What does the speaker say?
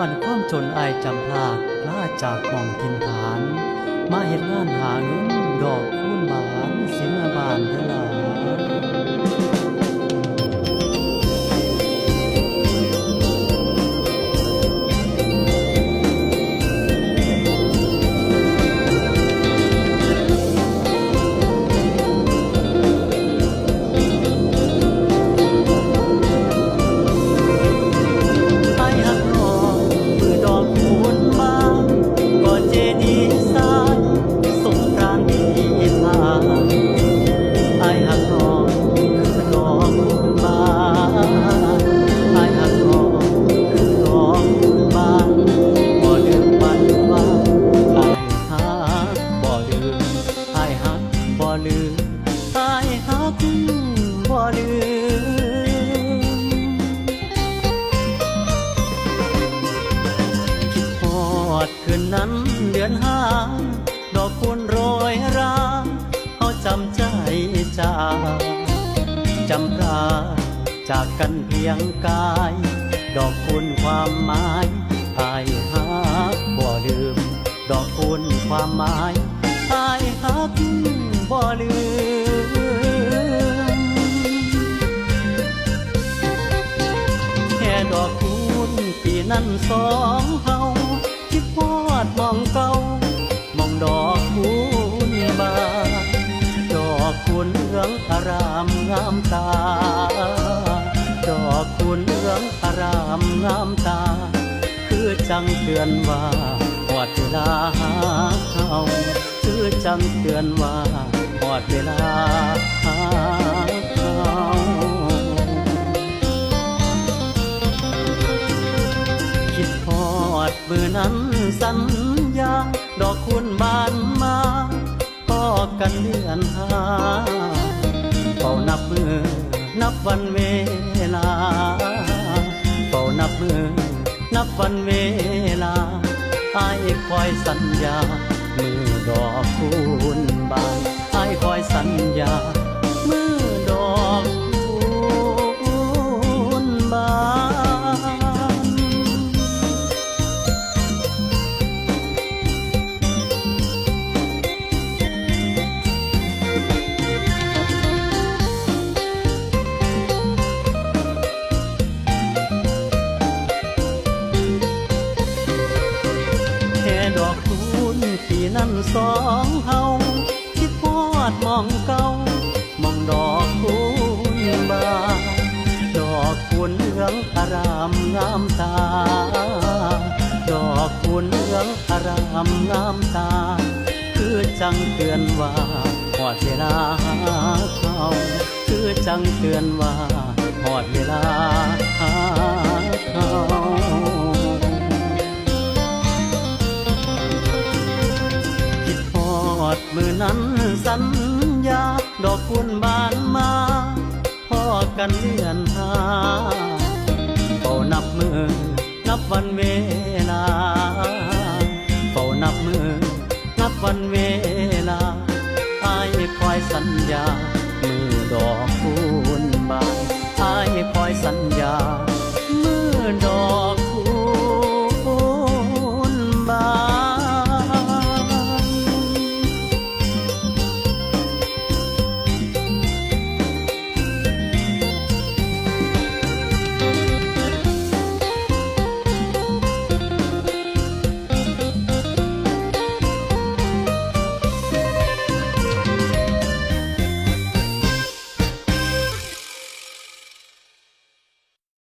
อนความจนอายจำพลาดลาจากหม่องถิ่นฐาน มาเฮ็ดงานหาเงินดอกคูณบานสิเมื่อบานเด้อหลาคืนนั้นเดือนห้าดอกคูณโรยราเขาจำใจจำราจากกันเพียงกายดอกคูณความหมายอายฮักบ่ลืมดอกคูณความหมายอายฮักบ่ลืมแค่ดอกคูณปีนั้นสองเฮาคิดพอดมองเก่ามองดอกคูณบานดอกคูณเหลืองอารามงามตาดอกคูณเหลืองอารามงามตาคือจังเตือนว่าหอดเวลาหาเขาคือจังเตือนว่าหอดเวลาหาเขาคิดพอดมือนั้นสัญญาดอกคูณบานมาก็กันเดือนห้าเฝ้านับมือนับวันเวลาเฝ้านับมือนับวันเวลาอ้ายคอยสัญญามือดอกคูณบานอ้ายคอยสัญญามือดอกคูณบานดอกคูณปีนั้นสองเฮาคิดพอดมองเก่ามองดอกคูณบานดอกคูณเหลืองอารามงามตาดอกคูณเหลืองอารามงามตาคือจังเตือนว่าหอดเวลาหาเขาคือจังเตือนว่าหอดเวลาหาเขามือนั้นสัญญาดอกคูณบานมาพอกันเดือนห้าเฝ้านับมือนับวันเวลาเฝ้านับมือนับวันเวลาอ้ายคอยสัญญามือดอกคู